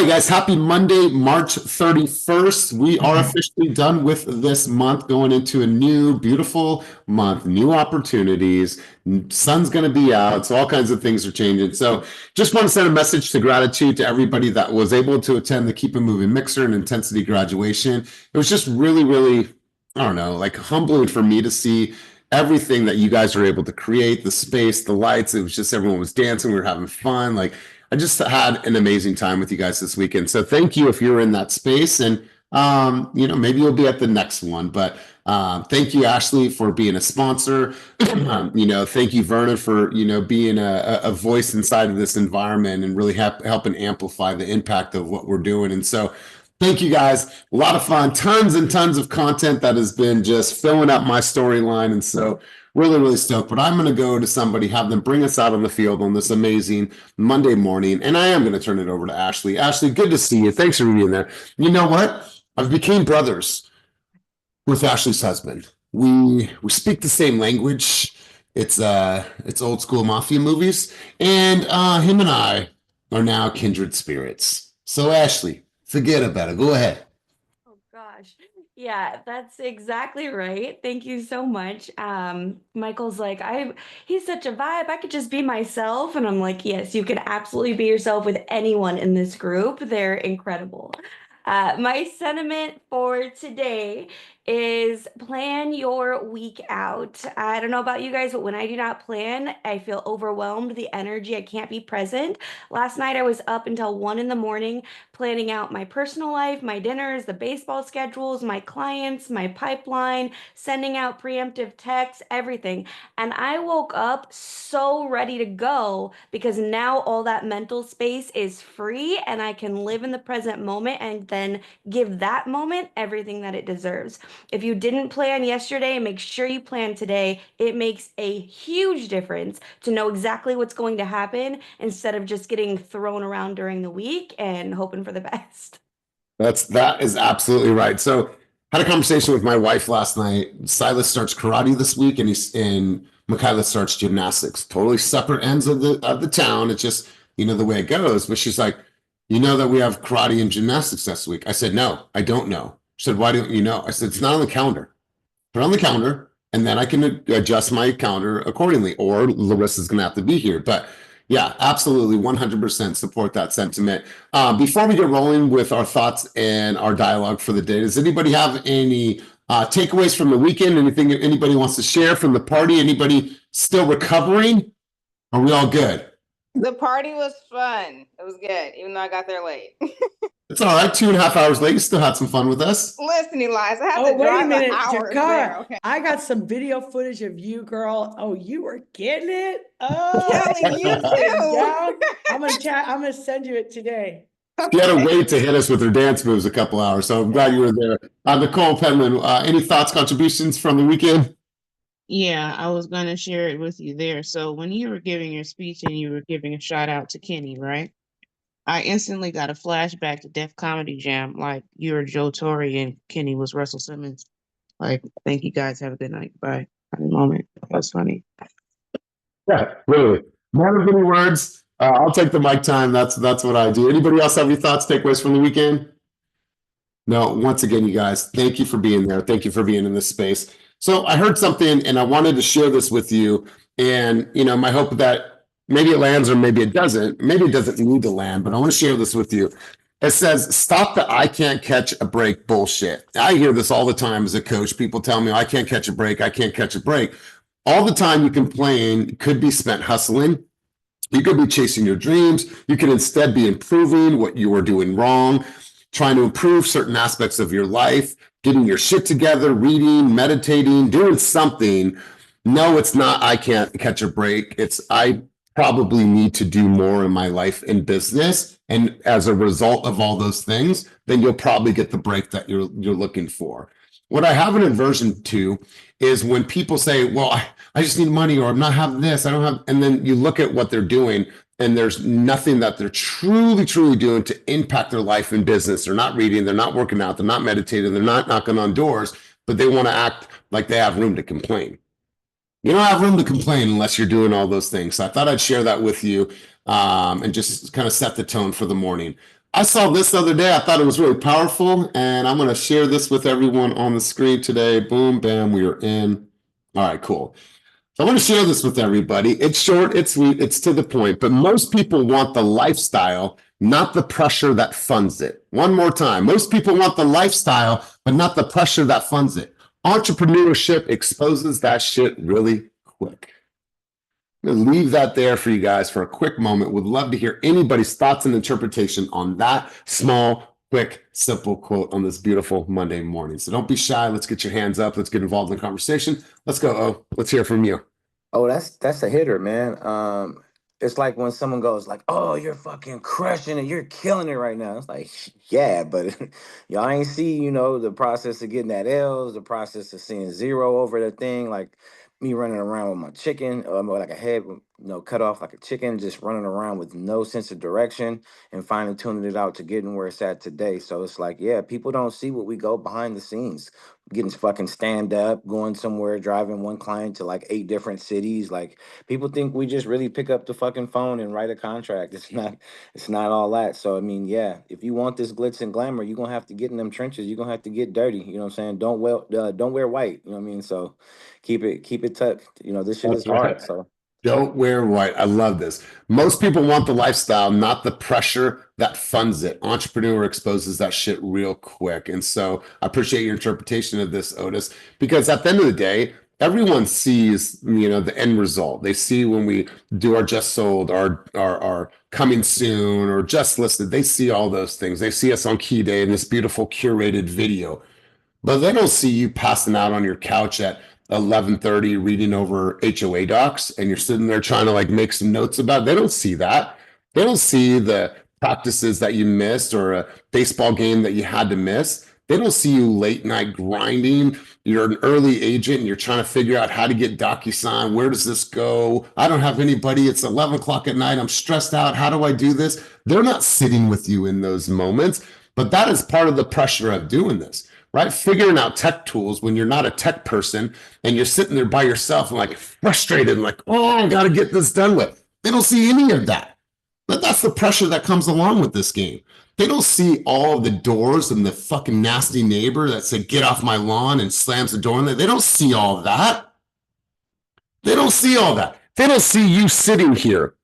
right, guys, happy Monday, March 31st. We are officially done with this month, going into a new, beautiful month, new opportunities. Sun's going to be out, so all kinds of things are changing. So just want to send a message to gratitude to everybody that was able to attend the Keep It Moving Mixer and Intensity graduation. It was just really, really, I don't know, like humbling for me to see everything that you guys were able to create, the space, the lights. It was just everyone was dancing, we were having fun. Like I just had an amazing time with you guys this weekend. So thank you if you're in that space, and maybe you'll be at the next one. But thank you, Ashley, for being a sponsor. Thank you, Verna, for being a voice inside of this environment and really helping amplify the impact of what we're doing. And so thank you guys. A lot of fun, tons and tons of content that has been just filling up my storyline. And so really, really stoked. But I'm going to go to somebody, have them bring us out on the field on this amazing Monday morning. And I am going to turn it over to Ashley. Ashley, good to see you. Thanks for being there. You know what? I've became brothers with Ashley's husband. We speak the same language. It's old school mafia movies. And him and I are now kindred spirits. So Ashley, forget about it. Go ahead. Oh gosh. Yeah, that's exactly right. Thank you so much. Michael's like, he's such a vibe. I could just be myself. And I'm like, yes, you can absolutely be yourself with anyone in this group. They're incredible. My sentiment for today is plan your week out. I don't know about you guys, but when I do not plan, I feel overwhelmed, the energy, I can't be present. Last night I was up until 1 in the morning planning out my personal life, my dinners, the baseball schedules, my clients, my pipeline, sending out preemptive texts, everything. And I woke up so ready to go because now all that mental space is free and I can live in the present moment and then give that moment everything that it deserves. If you didn't plan yesterday, make sure you plan today. It makes a huge difference to know exactly what's going to happen instead of just getting thrown around during the week and hoping for the best. That is absolutely right. So had a conversation with my wife last night. Silas starts karate this week, and Michaela starts gymnastics. Totally separate ends of the town. It's just the way it goes. But she's like, you know that we have karate and gymnastics this week. I said, no, I don't know. She said, why don't you know? I said, it's not on the calendar. Put it on the calendar, and then I can adjust my calendar accordingly. Or Larissa's going to have to be here. But yeah, absolutely, 100% support that sentiment. Before we get rolling with our thoughts and our dialogue for the day, does anybody have any takeaways from the weekend? Anything anybody wants to share from the party? Anybody still recovering? Are we all good? The party was fun. It was good, even though I got there late. It's all right. 2.5 hours late. You still had some fun with us. Listen, Elias, I had to drive an hour there. Okay. I got some video footage of you, girl. Oh, you were getting it. Oh, Kelly, you too. I'm gonna send you it today. She had to wait to hit us with her dance moves a couple hours, so I'm glad you were there. Nicole Penman, any thoughts, contributions from the weekend? Yeah, I was going to share it with you there. So when you were giving your speech and you were giving a shout out to Kenny, right? I instantly got a flashback to Def Comedy Jam, like you were Joe Torre and Kenny was Russell Simmons. Like, thank you guys. Have a good night. Bye. Funny moment. That's funny. Yeah, literally. More than many words. I'll take the mic time. That's what I do. Anybody else have any thoughts, takeaways from the weekend? No, once again, you guys, thank you for being there. Thank you for being in this space. So I heard something and I wanted to share this with you. And, my hope that maybe it lands or maybe it doesn't. Maybe it doesn't need to land, but I want to share this with you. It says, stop the I can't catch a break bullshit. I hear this all the time as a coach. People tell me, I can't catch a break. I can't catch a break. All the time you complain could be spent hustling. You could be chasing your dreams. You could instead be improving what you are doing wrong, trying to improve certain aspects of your life, getting your shit together, reading, meditating, doing something. No, it's not I can't catch a break. It's I probably need to do more in my life and business. And as a result of all those things, then you'll probably get the break that you're looking for. What I have an aversion to is when people say, well, I just need money, or I'm not having this, I don't have, and then you look at what they're doing and there's nothing that they're truly doing to impact their life and business. They're not reading, they're not working out, they're not meditating, they're not knocking on doors, but they want to act like they have room to complain. You don't have room to complain unless you're doing all those things. So I thought I'd share that with you and just kind of set the tone for the morning. I saw this the other day. I thought it was really powerful, and I'm going to share this with everyone on the screen today. Boom, bam, we are in. All right, cool. So I want to share this with everybody. It's short, it's sweet, it's to the point, but most people want the lifestyle, not the pressure that funds it. One more time. Most people want the lifestyle, but not the pressure that funds it. Entrepreneurship exposes that shit really quick. I'm going to leave that there for you guys for a quick moment. Would love to hear anybody's thoughts and interpretation on that small, quick, simple quote on this beautiful Monday morning. So don't be shy. Let's get your hands up. Let's get involved in the conversation. Let's go. Oh, let's hear from you. Oh, that's a hitter, man. It's like when someone goes like, "Oh, you're fucking crushing it, you're killing it right now." It's like, yeah, but y'all ain't see, the process of getting that L's, the process of seeing zero over the thing, like me running around with my chicken, like a head, cut off like a chicken, just running around with no sense of direction and finally tuning it out to getting where it's at today. So it's like, yeah, people don't see what we go behind the scenes, getting fucking stand up, going somewhere, driving one client to like 8 different cities. Like people think we just really pick up the fucking phone and write a contract. It's not all that. So I mean, yeah, if you want this glitz and glamour, you're gonna have to get in them trenches. You're gonna have to get dirty. You know what I'm saying? Don't wear white. You know what I mean? So keep it tucked. This shit is That's right. hard. So Don't wear white. I love this. Most people want the lifestyle, not the pressure that funds it. Entrepreneur exposes that shit real quick. And so I appreciate your interpretation of this, Otis, because at the end of the day, everyone sees, the end result. They see when we do our just sold, our coming soon, or just listed. They see all those things. They see us on key day in this beautiful curated video. But they don't see you passing out on your couch at 11:30 reading over HOA docs and you're sitting there trying to like make some notes about it. They don't see that. They don't see the practices that you missed or a baseball game that you had to miss. They don't see you late night grinding. You're an early agent and you're trying to figure out how to get DocuSign. Where does this go? I don't have anybody. It's 11 o'clock at night. I'm stressed out. How do I do this? They're not sitting with you in those moments, but that is part of the pressure of doing this, right? Figuring out tech tools when you're not a tech person and you're sitting there by yourself and like frustrated and like, oh, I got to get this done with. They don't see any of that. But that's the pressure that comes along with this game. They don't see all of the doors and the fucking nasty neighbor that said, get off my lawn and slams the door in there. They don't see all of that. They don't see all that. They don't see you sitting here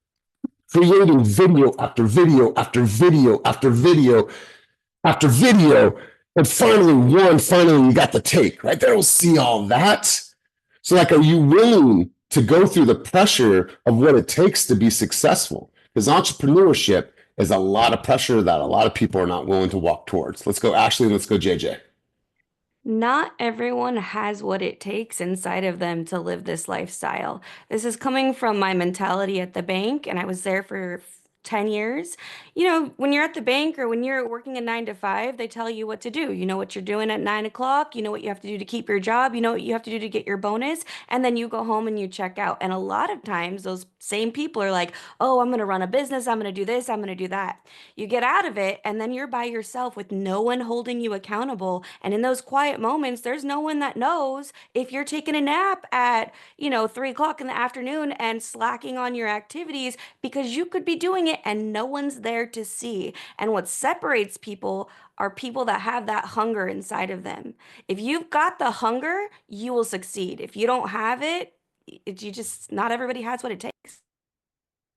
creating video after video after video after video after video, and finally you got the take, right? They don't see all that. So like, are you willing to go through the pressure of what it takes to be successful? Because entrepreneurship is a lot of pressure that a lot of people are not willing to walk towards. Let's go Ashley, let's go JJ. Not everyone has what it takes inside of them to live this lifestyle. This is coming from my mentality at the bank, and I was there for 10 years. When you're at the bank or when you're working a 9 to 5, they tell you what to do. You know what you're doing at 9 o'clock. You know what you have to do to keep your job. You know what you have to do to get your bonus. And then you go home and you check out. And a lot of times, those same people are like, oh, I'm going to run a business. I'm going to do this. I'm going to do that. You get out of it, and then you're by yourself with no one holding you accountable. And in those quiet moments, there's no one that knows if you're taking a nap at, 3 o'clock in the afternoon and slacking on your activities because you could be doing it and no one's there to see. And what separates people are people that have that hunger inside of them. If you've got the hunger, you will succeed. If you don't have it, not everybody has what it takes.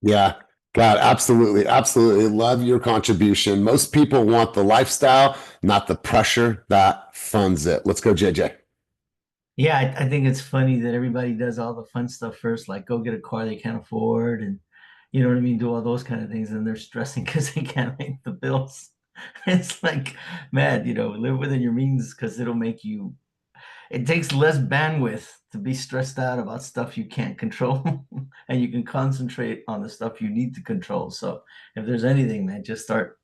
Yeah, God, absolutely, absolutely love your contribution. Most people want the lifestyle, not the pressure that funds it. Let's go, JJ. Yeah, I think it's funny that everybody does all the fun stuff first, like go get a car they can't afford and you know what I mean, do all those kind of things, and they're stressing because they can't make the bills. It's like, man, live within your means because it takes less bandwidth to be stressed out about stuff you can't control and you can concentrate on the stuff you need to control. So if there's anything, man, just start.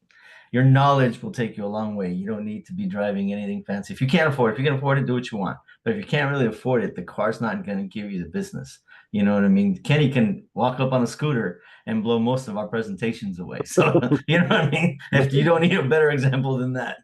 Your knowledge will take you a long way. You don't need to be driving anything fancy. If you can afford it, do what you want. But if you can't really afford it, the car's not going to give you the business. You know what I mean? Kenny can walk up on a scooter and blow most of our presentations away. So, you know what I mean? If you don't need a better example than that.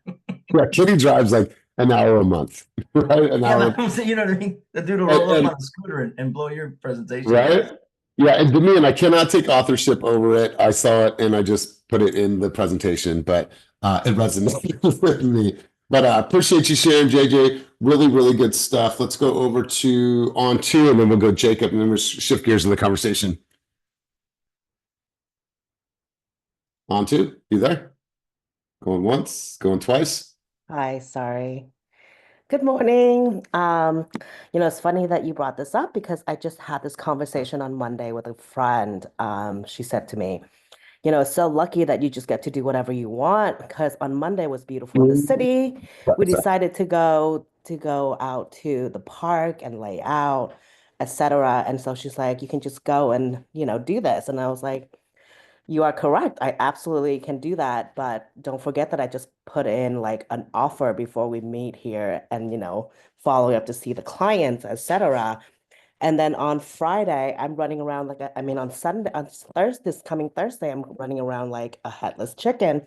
Yeah, Kenny drives like an hour a month, right? An hour. You know what I mean? The dude will roll up on a scooter and blow your presentation. Right? Yeah, and Demian, I cannot take authorship over it. I saw it and I just put it in the presentation, but it resonated with me. But appreciate you sharing, JJ. Really, really good stuff. Let's go over to on two, and then we'll go Jacob, and then we'll shift gears in the conversation. On two, you there? Going once, going twice. Hi, sorry. Good morning. It's funny that you brought this up because I just had this conversation on Monday with a friend. She said to me, it's so lucky that you just get to do whatever you want because on Monday was beautiful in the city. We decided to go out to the park and lay out, etc. And so she's like, you can just go and, do this. And I was like, you are correct. I absolutely can do that, but don't forget that I just put in like an offer before we meet here and, following up to see the clients, etc. And then on Friday, I'm running around on Sunday, on Thursday, this coming Thursday, I'm running around like a headless chicken.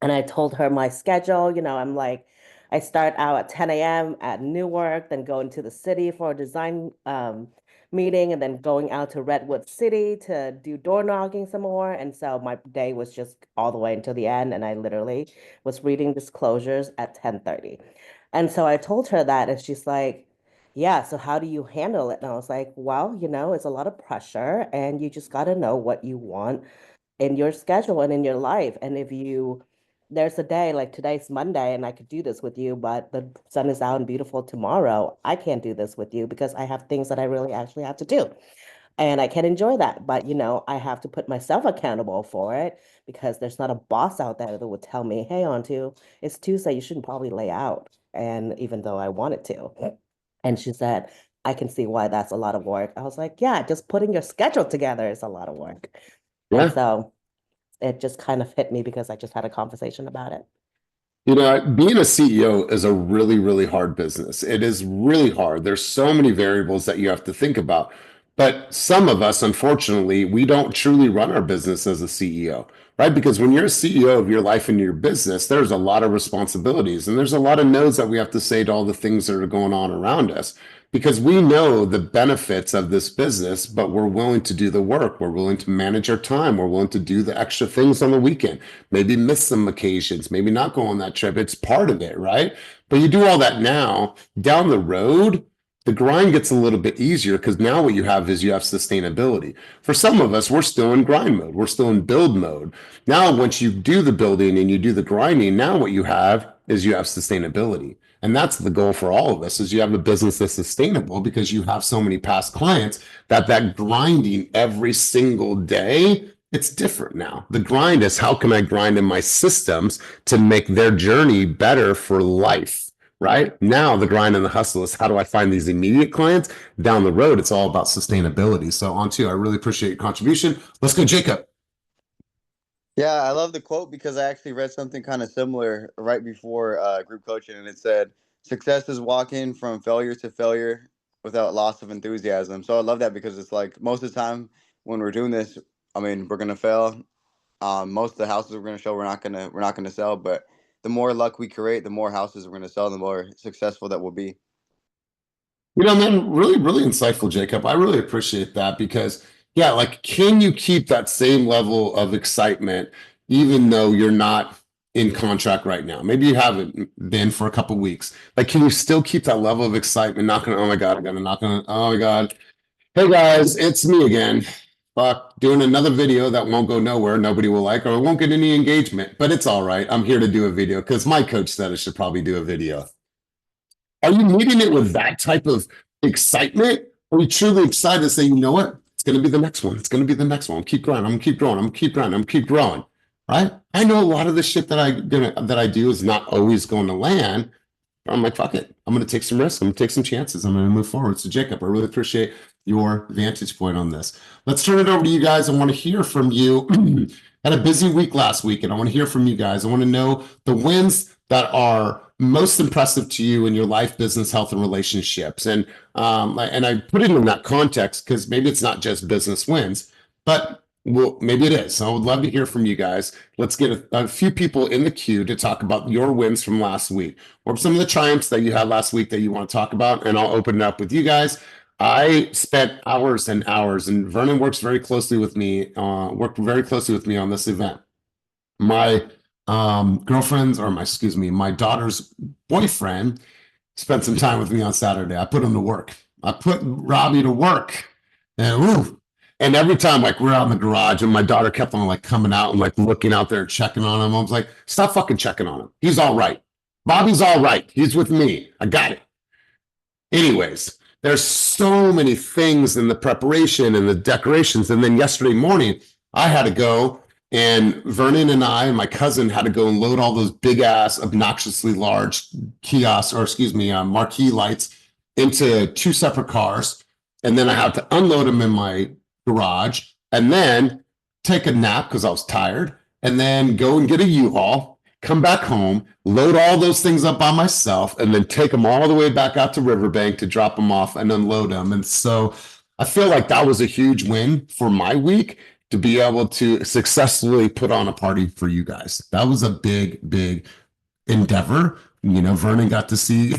And I told her my schedule. I'm like, I start out at 10 a.m. at Newark, then go into the city for a design meeting, and then going out to Redwood City to do door knocking some more. And so my day was just all the way until the end. And I literally was reading disclosures at 10:30. And so I told her that, and she's like, yeah, so how do you handle it? And I was like, well, it's a lot of pressure, and you just got to know what you want in your schedule and in your life. And if there's a day like today's Monday and I could do this with you, but the sun is out and beautiful tomorrow, I can't do this with you because I have things that I really actually have to do. And I can enjoy that. But, I have to put myself accountable for it because there's not a boss out there that would tell me, hey, Onto, it's Tuesday, you shouldn't probably lay out. And even though I wanted to. And she said, I can see why that's a lot of work. I was like, yeah, just putting your schedule together is a lot of work. And Yeah. so it just kind of hit me because I just had a conversation about it. Being a CEO is a really, really hard business. It is really hard. There's so many variables that you have to think about. But some of us, unfortunately, we don't truly run our business as a CEO, right? Because when you're a CEO of your life and your business, there's a lot of responsibilities and there's a lot of no's that we have to say to all the things that are going on around us. Because we know the benefits of this business, but we're willing to do the work. We're willing to manage our time. We're willing to do the extra things on the weekend, maybe miss some occasions, maybe not go on that trip. It's part of it, right? But you do all that now, down the road, the grind gets a little bit easier because now what you have is you have sustainability. For some of us, we're still in grind mode. We're still in build mode. Now, once you do the building and you do the grinding, now what you have is you have sustainability. And that's the goal for all of us is you have a business that's sustainable because you have so many past clients that grinding every single day, it's different now. The grind is how can I grind in my systems to make their journey better for life, right? Now the grind and the hustle is how do I find these immediate clients? Down the road, it's all about sustainability. So on to, I really appreciate your contribution. Let's go, Jacob. Yeah, I love the quote because I actually read something kind of similar right before group coaching, and it said, "Success is walking from failure to failure without loss of enthusiasm." So I love that because it's like most of the time when we're doing this, I mean, we're gonna fail. Most of the houses we're gonna show we're not gonna sell, but the more luck we create, the more houses we're gonna sell, the more successful that we'll be. Man, really, really insightful, Jacob. I really appreciate that because, yeah, like, can you keep that same level of excitement even though you're not in contract right now? Maybe you haven't been for a couple weeks. Like, can you still keep that level of excitement? Not gonna, oh my God, I gotta knock on, oh my God. Hey guys, it's me again. Fuck, doing another video that won't go nowhere, nobody will like, or it won't get any engagement, but it's all right. I'm here to do a video because my coach said I should probably do a video. Are you meeting it with that type of excitement? Or are you truly excited to say, you know what? It's going to be the next one. It's going to be the next one. Keep growing. I'm going to keep growing. I'm going to keep growing. I'm going to keep growing. Right? I know a lot of the shit that I do is not always going to land. I'm like, fuck it. I'm going to take some risks. I'm going to take some chances. I'm going to move forward. So, Jacob, I really appreciate your vantage point on this. Let's turn it over to you guys. I want to hear from you. Had a busy week last week, and I want to hear from you guys. I want to know the wins that are most impressive to you in your life, business, health, and relationships. And I put it in that context because maybe it's not just business wins, but well, maybe it is. So I would love to hear from you guys. Let's get a few people in the queue to talk about your wins from last week or some of the triumphs that you had last week that you want to talk about. And I'll open it up with you guys. I spent hours and hours, and Vernon works very closely with me, worked very closely with me on this event. My girlfriend's, or my, excuse me, my daughter's boyfriend spent some time with me on Saturday. I put him to work. I put Robbie to work. And woo. And every time, like, we're out in the garage, and my daughter kept on like coming out and like looking out there and checking on him. I was like, stop fucking checking on him. He's all right. Bobby's all right. He's with me. I got it. Anyways, there's so many things in the preparation and the decorations. And then yesterday morning, I had to go, and Vernon and I and my cousin had to go and load all those big ass, obnoxiously large kiosks, or excuse me, marquee lights into two separate cars. And then I had to unload them in my garage and then take a nap because I was tired, and then go and get a U-Haul, come back home, load all those things up by myself, and then take them all the way back out to Riverbank to drop them off and unload them. And so I feel like that was a huge win for my week, to be able to successfully put on a party for you guys. That was a big, big endeavor. You know, Vernon got to see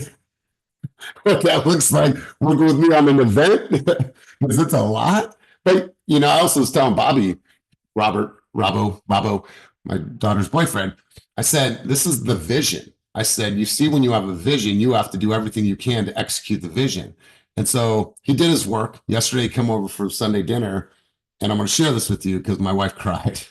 what that looks like working with me on an event, because it's a lot. But, you know, I also was telling Bobby, Robbo, my daughter's boyfriend, I said, this is the vision. I said, you see, when you have a vision, you have to do everything you can to execute the vision. And so he did his work. Yesterday, he came over for Sunday dinner, and I'm going to share this with you because my wife cried.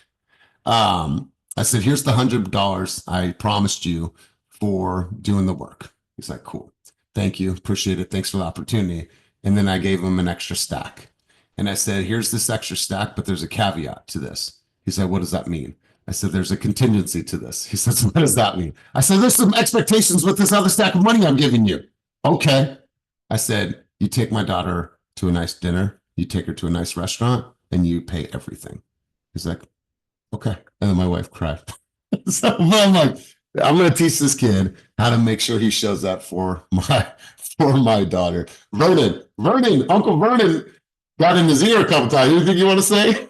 I said, here's the $100 I promised you for doing the work. He's like, cool. Thank you. Appreciate it. Thanks for the opportunity. And then I gave him an extra stack. And I said, here's this extra stack, but there's a caveat to this. He said, what does that mean? I said, there's a contingency to this. He says, what does that mean? I said, there's some expectations with this other stack of money I'm giving you. Okay. I said, you take my daughter to a nice dinner, you take her to a nice restaurant, and you pay everything. He's like, okay. And then my wife cried. So I'm like, I'm going to teach this kid how to make sure he shows up for my daughter. Vernon, Uncle Vernon got in his ear a couple times. Anything you want to say?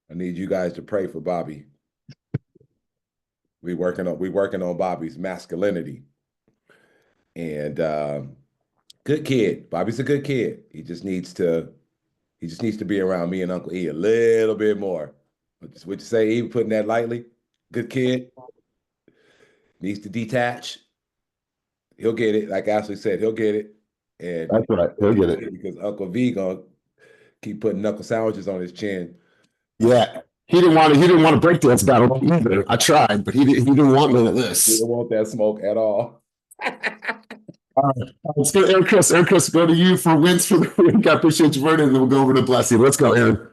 I need you guys to pray for Bobby. We working on Bobby's masculinity. And good kid. Bobby's a good kid. He just needs to be around me and Uncle E a little bit more. Would you say, E, putting that lightly? Good kid. Needs to detach. He'll get it. Like Ashley said, he'll get it. And that's right. He'll get it. Because Uncle V gonna keep putting knuckle sandwiches on his chin. Yeah. He didn't want to break dance battle either. I tried, but he didn't want none of this. He didn't want that smoke at all. All right. Let's go, Aaron Chris. Aaron Chris, go to you for wins for the week. I appreciate you, Vernon, and then we'll go over to Blessing. Let's go, Aaron.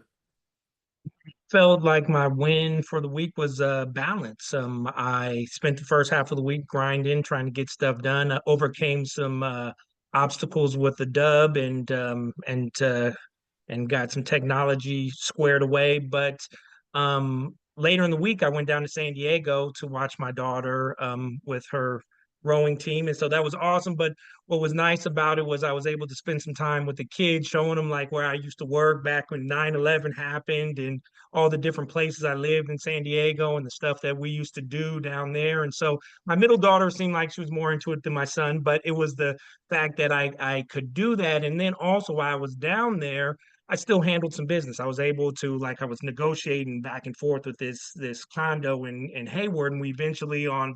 Felt like my win for the week was balance. I spent the first half of the week grinding, trying to get stuff done. I overcame some obstacles with the dub and got some technology squared away. But later in the week, I went down to San Diego to watch my daughter with her rowing team, and so that was awesome. But what was nice about it was I was able to spend some time with the kids, showing them like where I used to work back when 9/11 happened, and all the different places I lived in San Diego and the stuff that we used to do down there. And so my middle daughter seemed like she was more into it than my son, but it was the fact that I could do that. And then also while I was down there, I still handled some business. I was able to, like, I was negotiating back and forth with this condo in Hayward, and we eventually on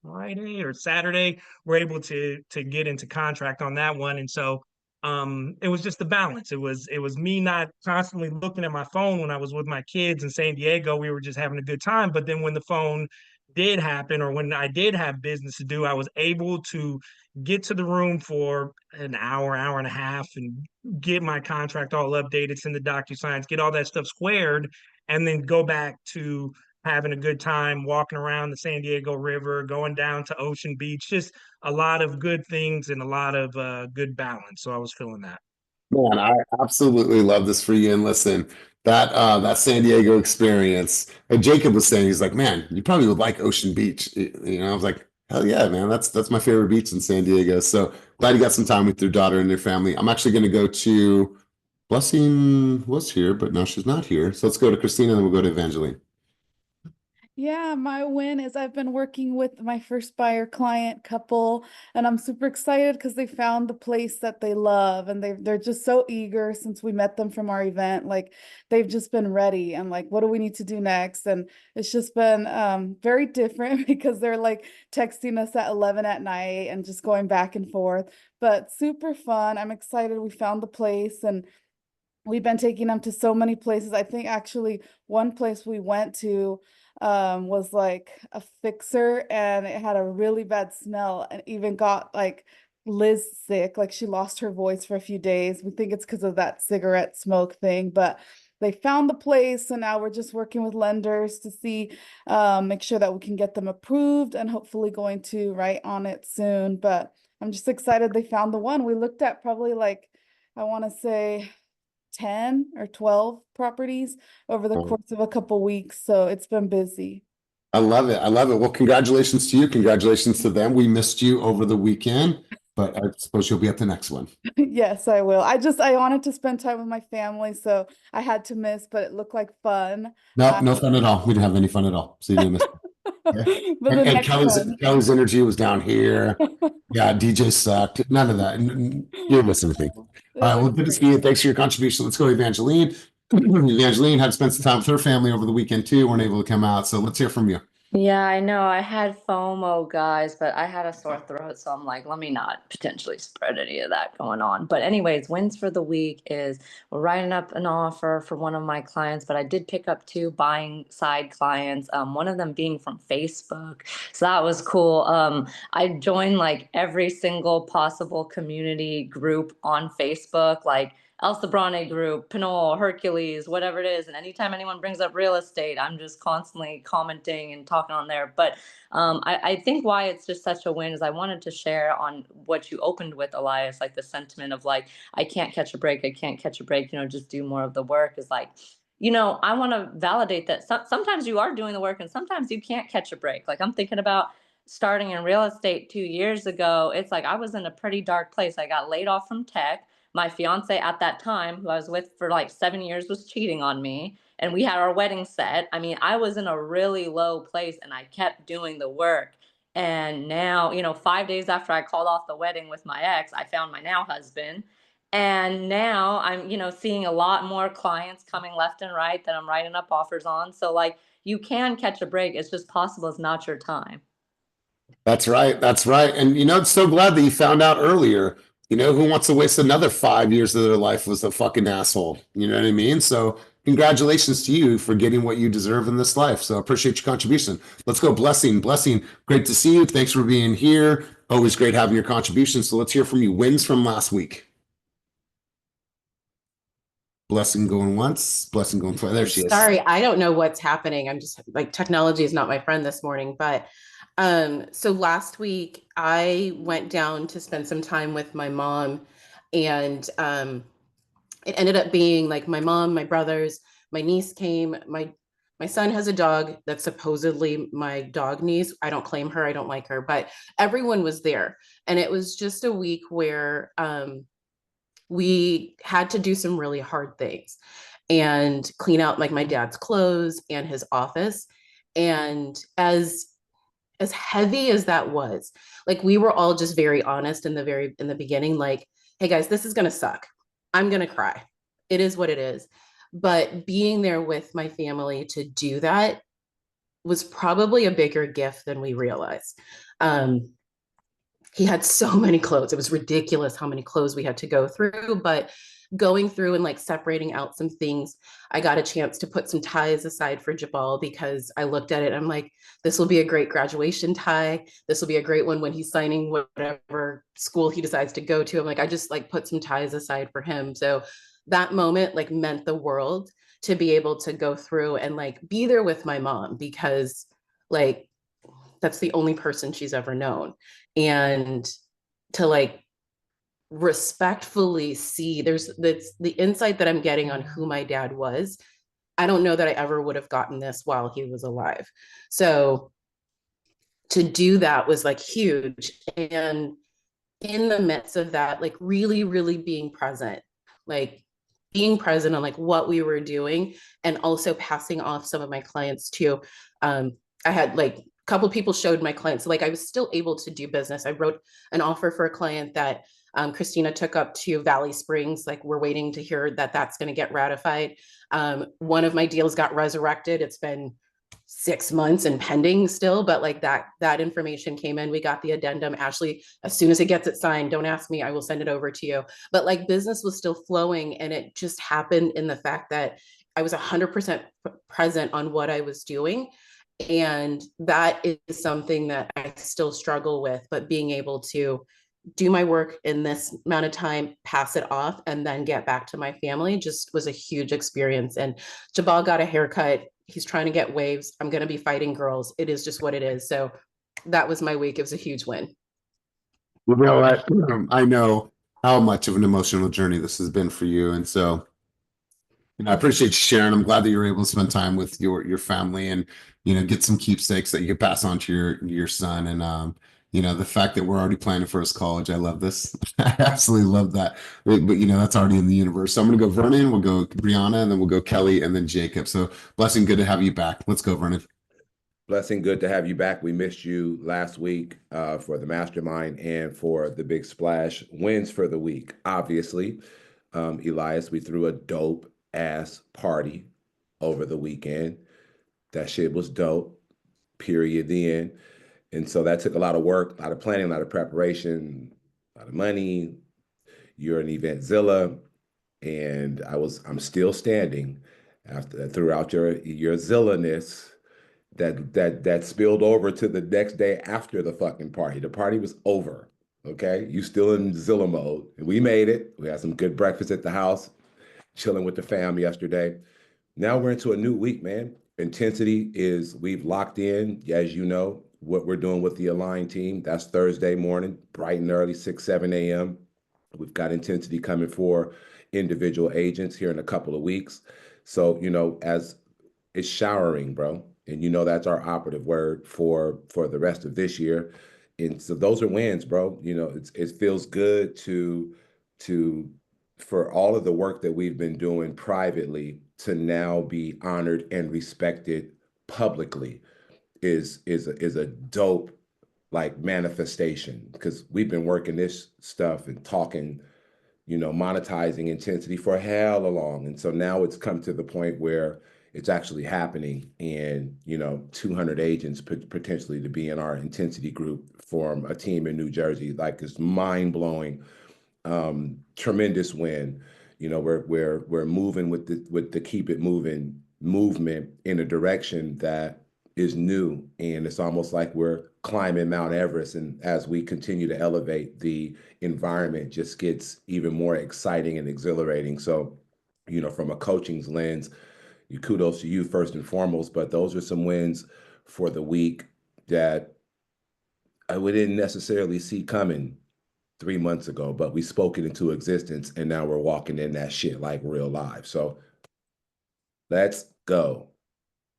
Friday or Saturday were able to get into contract on that one. And so it was just the balance. It was me not constantly looking at my phone when I was with my kids in San Diego. We were just having a good time. But then when the phone did happen, or when I did have business to do, I was able to get to the room for an hour, hour and a half, and get my contract all updated, send the DocuSigns, get all that stuff squared, and then go back to having a good time walking around the San Diego River, going down to Ocean Beach, just a lot of good things and a lot of good balance. So I was feeling that. Man, I absolutely love this for you. And listen, that San Diego experience, and Jacob was saying, he's like, man, you probably would like Ocean Beach. You know, I was like, hell yeah, man, that's my favorite beach in San Diego. So glad you got some time with your daughter and your family. I'm actually going to go to Blessing was here, but now she's not here. So let's go to Christina and then we'll go to Evangeline. Yeah, my win is I've been working with my first buyer client couple, and I'm super excited because they found the place that they love, and they're just so eager since we met them from our event. Like they've just been ready and like, what do we need to do next? And it's just been very different because they're like texting us at 11 at night and just going back and forth, but super fun. I'm excited we found the place, and we've been taking them to so many places. I think actually one place we went to was like a fixer, and it had a really bad smell and even got like Liz sick. Like she lost her voice for a few days. We think it's because of that cigarette smoke thing, but they found the place. So now we're just working with lenders to see, make sure that we can get them approved and hopefully going to write on it soon. But I'm just excited they found the one. We looked at probably like, I want to say 10 or 12 properties over the course of a couple weeks. So it's been busy. I love it. I love it. Well, congratulations to you. Congratulations to them. We missed you over the weekend, but I suppose you'll be at the next one. Yes, I will. I wanted to spend time with my family, so I had to miss, but it looked like fun. No, no fun at all. We didn't have any fun at all. So you didn't miss it. Okay. But the And next one. Kelly's energy was down here. Yeah, DJ sucked. None of that. You didn't miss anything. All right. Well, good to see you. Thanks for your contribution. Let's go, Evangeline. Evangeline had to spend some time with her family over the weekend too. Weren't able to come out. So let's hear from you. Yeah, I know. I had FOMO, guys, but I had a sore throat, so I'm like, let me not potentially spread any of that going on. But anyways, wins for the week is we're writing up an offer for one of my clients, but I did pick up two buying side clients, one of them being from Facebook. So that was cool. I joined like every single possible community group on Facebook, like El Sobrane group, Pinole, Hercules, whatever it is. And anytime anyone brings up real estate, I'm just constantly commenting and talking on there. But I think why it's just such a win is I wanted to share on what you opened with, Elias, like the sentiment of like, I can't catch a break. I can't catch a break, just do more of the work is like, I want to validate that sometimes you are doing the work and sometimes you can't catch a break. Like I'm thinking about starting in real estate 2 years ago. It's like I was in a pretty dark place. I got laid off from tech. My fiance at that time, who I was with for like 7 years, was cheating on me. And we had our wedding set. I mean, I was in a really low place and I kept doing the work. And now, 5 days after I called off the wedding with my ex, I found my now husband. And now I'm, seeing a lot more clients coming left and right that I'm writing up offers on. So, like, you can catch a break. It's just possible it's not your time. That's right. That's right. And it's so glad that you found out earlier. Who wants to waste another 5 years of their life was a fucking asshole? You know what I mean? So congratulations to you for getting what you deserve in this life. So appreciate your contribution. Let's go. Blessing. Blessing. Great to see you. Thanks for being here. Always great having your contribution. So let's hear from you. Wins from last week. Blessing going once, Blessing going twice. There she is. Sorry, I don't know what's happening. I'm just like, technology is not my friend this morning. But so last week I went down to spend some time with my mom, and it ended up being like my mom, my brothers, my niece came. My son has a dog that's supposedly my dog niece. I don't claim her. I don't like her, but everyone was there, and it was just a week where we had to do some really hard things and clean out like my dad's clothes and his office. And as heavy as that was, like we were all just very honest in the beginning, like, hey guys, this is gonna suck. I'm gonna cry. It is what it is. But being there with my family to do that was probably a bigger gift than we realized. He had so many clothes. It was ridiculous how many clothes we had to go through, but going through and like separating out some things, I got a chance to put some ties aside for Jabal because I looked at it. I'm like, this will be a great graduation tie. This will be a great one when he's signing whatever school he decides to go to. I'm like, I just like put some ties aside for him. So that moment like meant the world to be able to go through and like be there with my mom because like that's the only person she's ever known. And to like respectfully see there's the insight that I'm getting on who my dad was. I don't know that I ever would have gotten this while he was alive. So to do that was like huge. And in the midst of that, like really, really being present, like being present on like what we were doing and also passing off some of my clients to I had like a couple people showed my clients, so like I was still able to do business. I wrote an offer for a client that Christina took up to Valley Springs. Like we're waiting to hear that that's going to get ratified. One of my deals got resurrected. It's been 6 months and pending still, but like that information came in. We got the addendum. Ashley, as soon as it gets it signed, don't ask me, I will send it over to you. But like business was still flowing, and it just happened in the fact that I was 100% present on what I was doing. And that is something that I still struggle with, but being able to do my work in this amount of time, pass it off, and then get back to my family just was a huge experience. And Jabal got a haircut. He's trying to get waves. I'm going to be fighting girls. It is just what it is. So that was my week. It was a huge win. You know what? I know how much of an emotional journey this has been for you. And so, I appreciate you sharing. I'm glad that you're able to spend time with your family and, get some keepsakes that you can pass on to your son. And, the fact that we're already planning for his college, I love this. I absolutely love that. But, that's already in the universe. So I'm going to go Vernon, we'll go Brianna, and then we'll go Kelly, and then Jacob. So Blessing, good to have you back. Let's go, Vernon. Blessing, good to have you back. We missed you last week for the mastermind and for the big splash wins for the week. Obviously, Elias, we threw a dope ass party over the weekend. That shit was dope, period, the end. And so that took a lot of work, a lot of planning, a lot of preparation, a lot of money. You're an Eventzilla, and I'm still standing throughout your Zilla-ness that spilled over to the next day after the fucking party. The party was over. Okay. You still in Zilla mode. And we made it. We had some good breakfast at the house, chilling with the fam yesterday. Now we're into a new week, man. Intensity is we've locked in, as you know, what we're doing with the Align team. That's Thursday morning, bright and early, 6, 7 a.m. We've got intensity coming for individual agents here in a couple of weeks. So, as it's showering, bro. And that's our operative word for the rest of this year. And so those are wins, bro. It feels good to for all of the work that we've been doing privately to now be honored and respected publicly is a dope like manifestation, because we've been working this stuff and talking, monetizing intensity for hell long. And so now it's come to the point where it's actually happening, and 200 agents potentially to be in our intensity group, form a team in New Jersey. Like, it's mind-blowing. Tremendous win. We're moving with the keep it moving movement in a direction that is new, and it's almost like we're climbing Mount Everest. And as we continue to elevate, the environment just gets even more exciting and exhilarating. So, from a coaching's lens, kudos to you first and foremost, but those are some wins for the week that we didn't necessarily see coming 3 months ago, but we spoke it into existence, and now we're walking in that shit like real live. So let's go.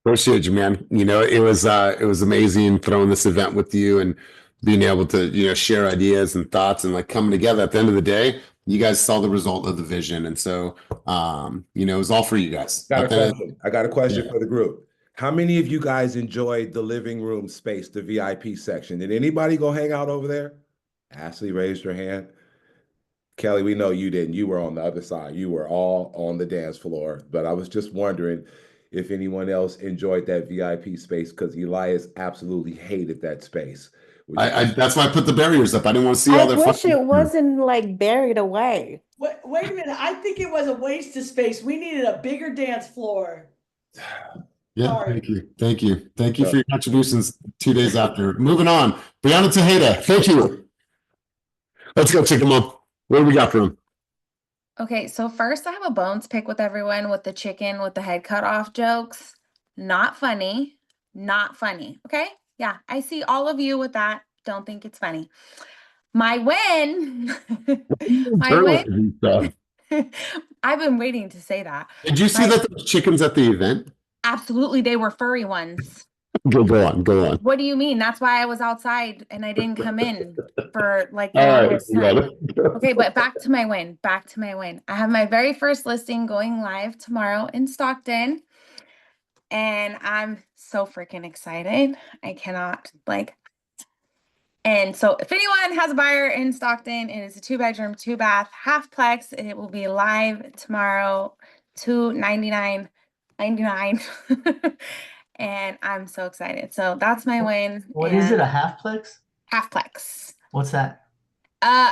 Appreciate you, man. It was amazing throwing this event with you and being able to, share ideas and thoughts and like coming together. At the end of the day, you guys saw the result of the vision. And so, it was all for you guys. I got a question for the group. How many of you guys enjoyed the living room space, the VIP section? Did anybody go hang out over there? Ashley raised her hand. Kelly, we know you didn't. You were on the other side. You were all on the dance floor. But I was just wondering if anyone else enjoyed that VIP space, because Elias absolutely hated that space. That's why I put the barriers up. I didn't want to see all their wish it wasn't like buried away. Wait a minute. I think it was a waste of space. We needed a bigger dance floor. Yeah, Sorry. Thank you for your contributions 2 days after. Moving on. Brianna Tejeda, thank you. Let's go, Chicken Mom. What do we got for him? Okay, so first I have a bone to pick with everyone with the chicken with the head cut off jokes. Not funny. Not funny. Okay? Yeah, I see all of you with that. Don't think it's funny. My win. My win. I've been waiting to say that. Did you see that the chickens at the event? Absolutely, they were furry ones. Go on. What do you mean? That's why I was outside and I didn't come in for like the All longest time. right. Okay, but back to my win. I have my very first listing going live tomorrow in Stockton. and I'm so freaking excited. I cannot and so if anyone has a buyer in Stockton, it is a 2-bedroom, 2-bath, half-plex. It will be live tomorrow, $299.99. And I'm so excited. So that's my win. What is it? A half-plex? Half-plex. What's that?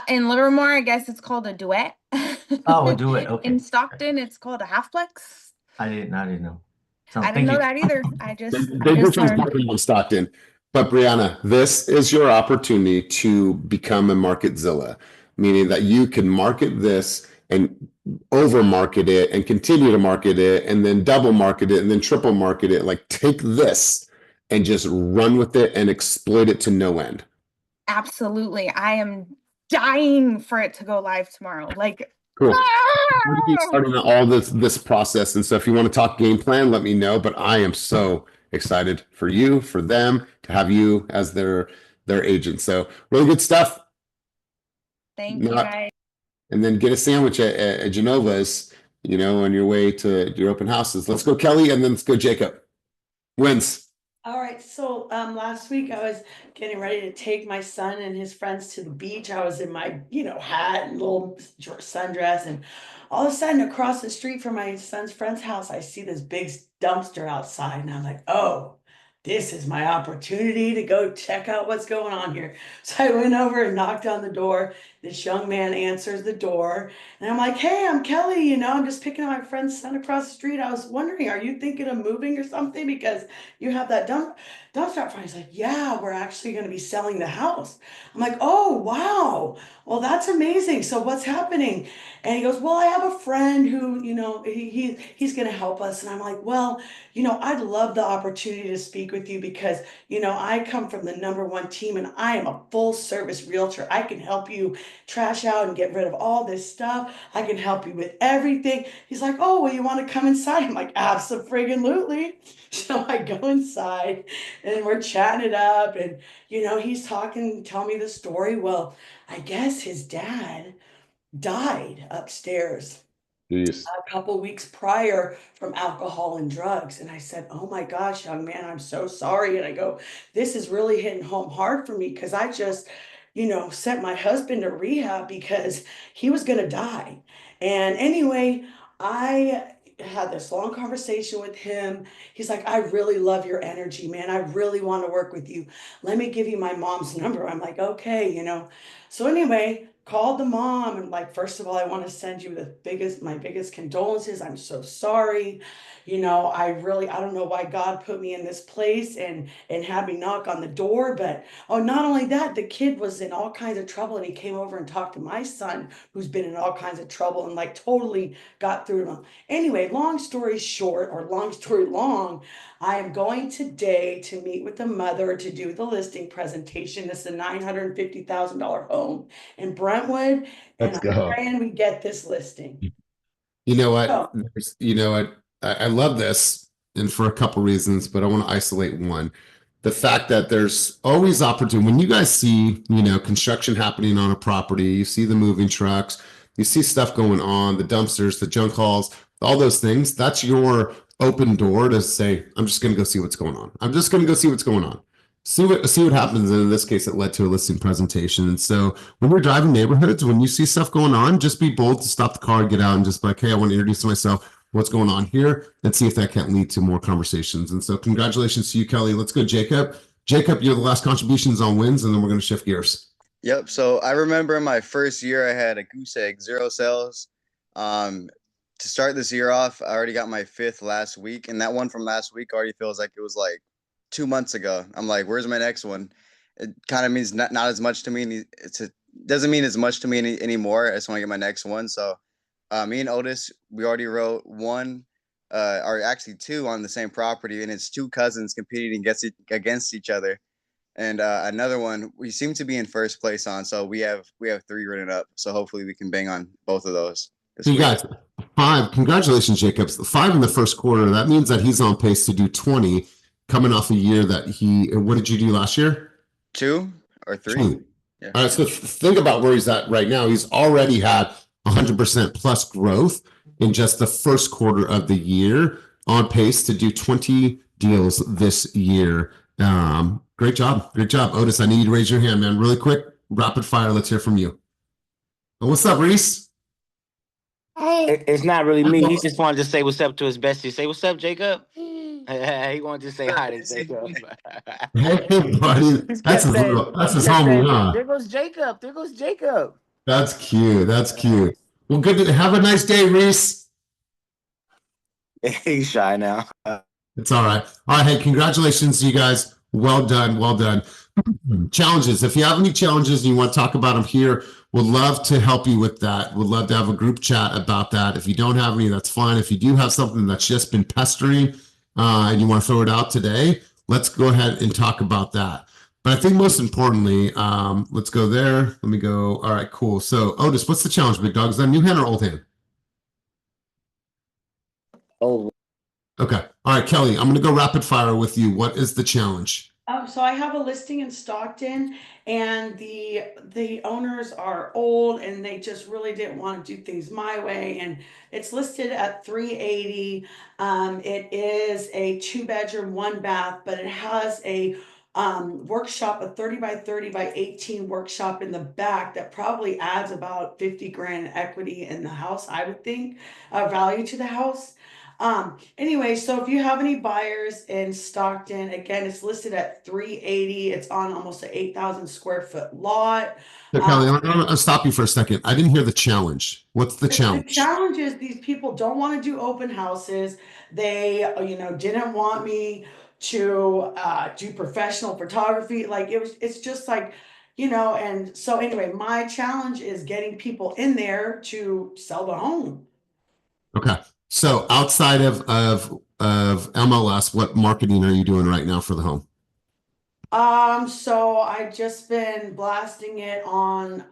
In Livermore, I guess it's called a duet. Oh, a duet. Okay. In Stockton, it's called a half-plex. I didn't know. So, I didn't know that either. I just Different learned. in Stockton. But Brianna, this is your opportunity to become a marketzilla, meaning that you can market this and over market it and continue to market it and then double market it and then triple market it. Like take this and just run with it and exploit it to no end. Absolutely. I am dying for it to go live tomorrow. Cool. We're gonna be starting all this process, and so if you want to talk game plan, let me know. But I am so excited for you, for them to have you as their agent. So really good stuff. Thank you, guys. And then get a sandwich at Genova's, on your way to your open houses. Let's go, Kelly, and then let's go, Jacob. Wins. All right, so last week I was getting ready to take my son and his friends to the beach. I was in my, hat and little sundress, and all of a sudden across the street from my son's friend's house, I see this big dumpster outside, and I'm like, oh, this is my opportunity to go check out what's going on here. So I went over and knocked on the door. This young man answers the door, and I'm like, hey, I'm Kelly, I'm just picking up my friend's son across the street. I was wondering, are you thinking of moving or something? Because you have that dumpster out front. He's like, yeah, we're actually going to be selling the house. I'm like, oh, wow. Well, that's amazing. So what's happening? And he goes, well, I have a friend who, he's going to help us. And I'm like, well, I'd love the opportunity to speak with you because, I come from the #1 team and I am a full service realtor. I can help you trash out and get rid of all this stuff. I can help you with everything. He's like, oh, well, you want to come inside? I'm like, absolutely. So I go inside and we're chatting it up, and he's talking, telling me the story. Well, I guess his dad died upstairs Jeez. a couple weeks prior from alcohol and drugs. And I said, oh my gosh, young man, I'm so sorry. And I go, this is really hitting home hard for me because I just, sent my husband to rehab because he was going to die. And anyway, I had this long conversation with him. He's like, I really love your energy, man. I really want to work with you. Let me give you my mom's number. I'm like, okay. So anyway, called the mom and like, first of all, I want to send you my biggest condolences. I'm so sorry. I don't know why God put me in this place and had me knock on the door, but not only that, the kid was in all kinds of trouble and he came over and talked to my son who's been in all kinds of trouble and like totally got through to him. Anyway, long story short, or long story long, I am going today to meet with the mother to do the listing presentation. This is a $950,000 home in Brentwood, and Let's I'm go. praying we get this listing. You know what? So, I love this, and for a couple reasons, but I want to isolate one. The fact that there's always opportunity. When you guys see, construction happening on a property, you see the moving trucks, you see stuff going on, the dumpsters, the junk hauls, all those things. That's your open door to say, I'm just going to go see what's going on. I'm just going to go see what's going on. See what happens. And in this case, it led to a listing presentation. And so when you're driving neighborhoods, when you see stuff going on, just be bold to stop the car, get out and just be like, hey, I want to introduce myself. What's going on here, and see if that can lead to more conversations. And so congratulations to you, Kelly. Let's go, Jacob. Jacob, you're the last contributions on wins, and then we're going to shift gears. Yep. So I remember my first year, I had a goose egg, 0 sales. To start this year off, I already got my 5th last week, and that one from last week already feels like it was like 2 months ago. I'm like, where's my next one? It kind of means not as much to me. Doesn't mean as much to me anymore. I just want to get my next one. So me and Otis, we already wrote one, or actually 2 on the same property, and it's 2 cousins competing against each other. And another one we seem to be in first place on, so we have 3 written up. So hopefully we can bang on both of those. You got 5. Congratulations, Jacobs. 5 in the first quarter. That means that he's on pace to do 20, coming off a year that what did you do last year? 2 or 3. 2. Yeah. All right, so think about where he's at right now. He's already had 100% plus growth in just the first quarter of the year. on pace to do 20 deals this year. Great job. Great job. Otis, I need you to raise your hand, man. Really quick, rapid fire. Let's hear from you. What's up, Reese? It's not really me. He just wanted to say what's up to his bestie. Say what's up, Jacob. He wanted to say hi to Jacob. Hey, buddy. He kept saying, That's he his kept homie, saying, huh? there goes Jacob. There goes Jacob. That's cute. That's cute. Well, good to have a nice day, Reese. He's shy now. It's all right. All right. Hey, congratulations, you guys. Well done. Well done. Challenges. If you have any challenges and you want to talk about them here, would love to help you with that. Would love to have a group chat about that. If you don't have any, that's fine. If you do have something that's just been pestering and you want to throw it out today, let's go ahead and talk about that. But I think most importantly, let's go there. Let me go. All right, cool. So Otis, what's the challenge, big dog? Is that a new hand or old hand? Oh. Okay. All right, Kelly, I'm going to go rapid fire with you. What is the challenge? So I have a listing in Stockton, and the owners are old and they just really didn't want to do things my way. And it's listed at 380. It is a 2-bedroom, 1-bath, but it has a workshop, a 30 by 30 by 18 workshop in the back that probably adds about 50 grand equity in the house, I would think, value to the house. Anyway, so if you have any buyers in Stockton, again, it's listed at 380. It's on almost an 8,000 square foot lot. So, Kelly, I'll stop you for a second. I didn't hear the challenge. What's the challenge? The challenge is these people don't want to do open houses. They, didn't want me to do professional photography. Like it's just like, and so anyway, my challenge is getting people in there to sell the home. Okay. So outside of MLS, what marketing are you doing right now for the home? So I've just been blasting it on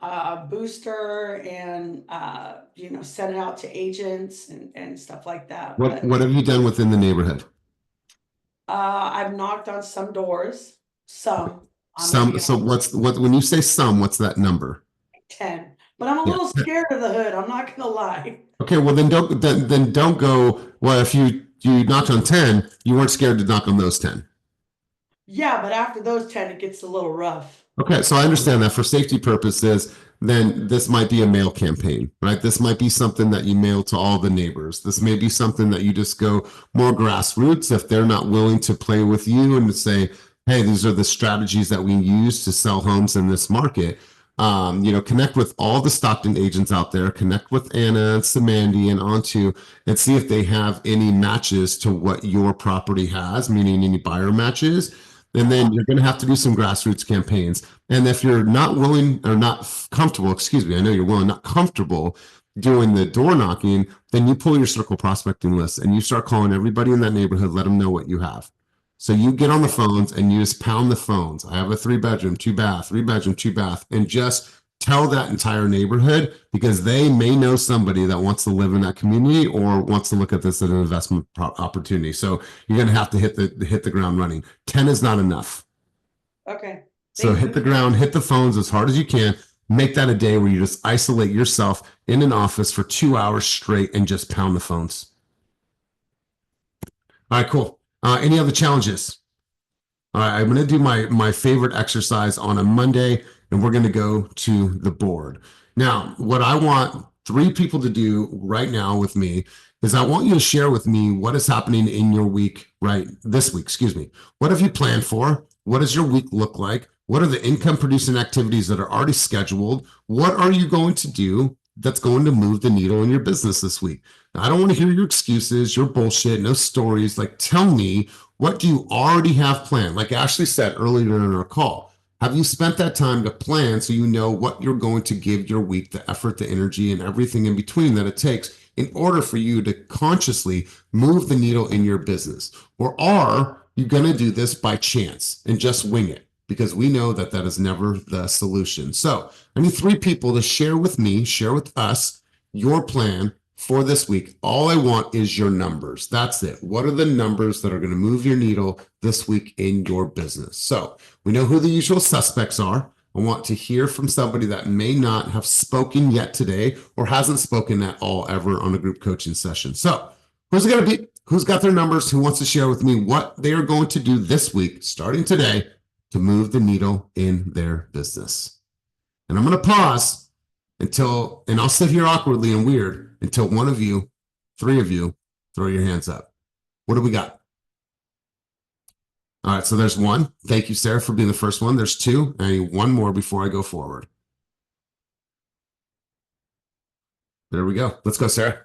Booster and send it out to agents and stuff like that. What have you done within the neighborhood? I've knocked on some doors, some. So when you say some, what's that number? 10. But I'm a little scared of the hood, I'm not gonna lie. Okay, well then don't go. Well, if you knocked on 10, you weren't scared to knock on those 10. Yeah, but after those 10, it gets a little rough. Okay, so I understand that for safety purposes, then this might be a mail campaign, right? This might be something that you mail to all the neighbors. This may be something that you just go more grassroots if they're not willing to play with you and to say, hey, these are the strategies that we use to sell homes in this market. Connect with all the Stockton agents out there, connect with Anna and Samandy and Onto, and see if they have any matches to what your property has, meaning any buyer matches. And then you're going to have to do some grassroots campaigns. And if you're not willing or not comfortable, I know you're willing, not comfortable doing the door knocking, then you pull your circle prospecting list and you start calling everybody in that neighborhood, let them know what you have. So you get on the phones and you just pound the phones. I have a 3-bedroom, 2-bath, 3-bedroom, 2-bath, and just tell that entire neighborhood, because they may know somebody that wants to live in that community or wants to look at this as an investment opportunity. So you're going to have to hit the ground running. 10 is not enough. Okay. So hit the ground, hit the phones as hard as you can. Make that a day where you just isolate yourself in an office for 2 hours straight and just pound the phones. All right, cool. Any other challenges? All right, I'm going to do my favorite exercise on a Monday, and we're going to go to the board. Now, what I want 3 people to do right now with me is I want you to share with me what is happening in your week, this week, What have you planned for? What does your week look like? What are the income producing activities that are already scheduled? What are you going to do that's going to move the needle in your business this week? Now, I don't want to hear your excuses, your bullshit, no stories. Like, tell me, what do you already have planned? Like Ashley said earlier in our call, have you spent that time to plan so you know what you're going to give your week, the effort, the energy, and everything in between that it takes in order for you to consciously move the needle in your business? Or are you going to do this by chance and just wing it? Because we know that that is never the solution. So I need 3 people to share with me, share with us your plan for this week. All I want is your numbers. That's it. What are the numbers that are going to move your needle this week in your business? So we know who the usual suspects are. I want to hear from somebody that may not have spoken yet today or hasn't spoken at all ever on a group coaching session. So who's it going to be? Who's got their numbers? Who wants to share with me what they are going to do this week, starting today, to move the needle in their business? And I'm going to pause and I'll sit here awkwardly and weird until one of you, three of you, throw your hands up. What do we got? All right, so there's one. Thank you, Sarah, for being the first one. There's two. I need one more before I go forward. There we go. Let's go, Sarah.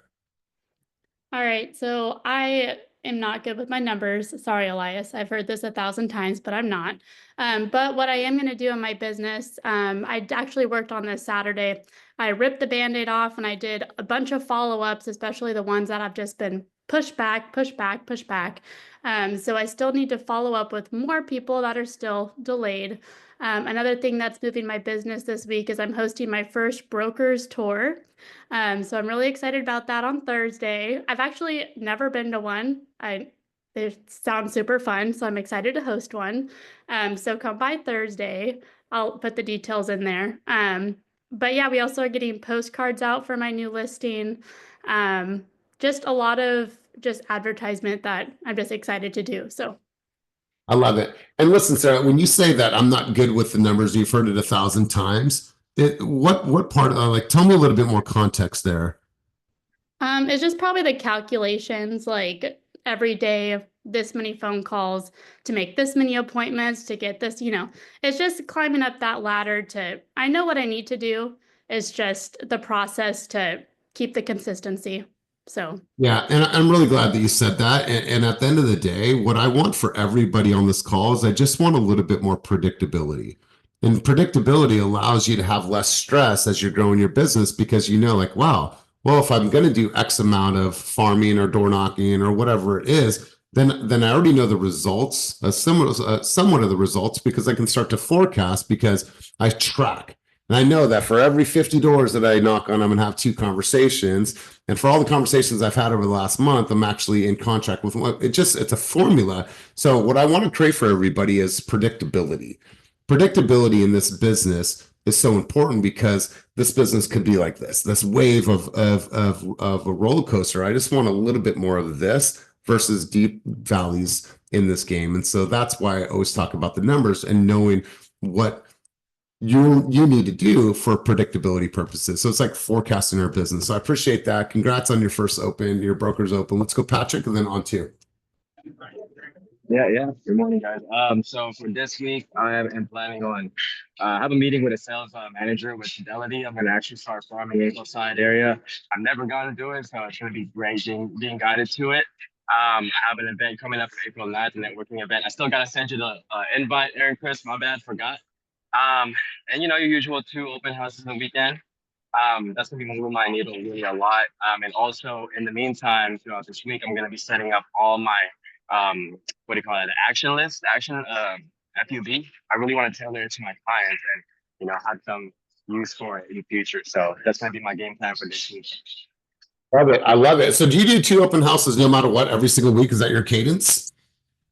All right, so I am not good with my numbers. Sorry, Elias. I've heard this 1,000 times, but I'm not. But what I am going to do in my business, I actually worked on this Saturday. I ripped the Band-Aid off and I did a bunch of follow-ups, especially the ones that have just been pushed back, pushed back, pushed back. So I still need to follow up with more people that are still delayed. Another thing that's moving my business this week is I'm hosting my first brokers tour. So I'm really excited about that on Thursday. I've actually never been to one. They sound super fun, so I'm excited to host one. So come by Thursday. I'll put the details in there. But yeah, we also are getting postcards out for my new listing. Just a lot of just advertisement that I'm just excited to do. So I love it. And listen, Sarah, when you say that I'm not good with the numbers, you've heard it 1,000 times. What part like tell me a little bit more context there. it's just probably the calculations, like every day this many phone calls to make this many appointments to get this, it's just climbing up that ladder to, I know what I need to do. It's just the process to keep the consistency. So Yeah, and I'm really glad that you said that. And at the end of the day, what I want for everybody on this call is I just want a little bit more predictability. And predictability allows you to have less stress as you're growing your business because like, wow, well, if I'm going to do X amount of farming or door knocking or whatever it is, then I already know the results, somewhat of the results, because I can start to forecast because I track. And I know that for every 50 doors that I knock on, I'm going to have 2 conversations. And for all the conversations I've had over the last month, I'm actually in contract with one. It's a formula. So what I want to create for everybody is predictability. Predictability in this business is so important because this business could be like this wave of a roller coaster. I just want a little bit more of this versus deep valleys in this game. And so that's why I always talk about the numbers and knowing what you need to do for predictability purposes. So it's like forecasting our business. So I appreciate that. Congrats on your first open, your broker's open. Let's go, Patrick, and then on to you. Yeah. Good morning, guys. So for this week, I am planning on have a meeting with a sales manager with Fidelity. I'm gonna actually start farming Ingleside area. I've never gotten to do it, so it's gonna be great being guided to it. I have an event coming up for April 9th, a networking event. I still gotta send you the invite, Aaron, Chris. My bad, forgot. And your usual 2 open houses in the weekend. That's gonna be moving my needle really a lot. And also in the meantime, throughout this week, I'm gonna be setting up all my what do you call it? Action list, FUB. I really want to tailor it to my clients and have some use for it in the future. So that's gonna be my game plan for this week. Love it. I love it. So do you do 2 open houses no matter what every single week? Is that your cadence?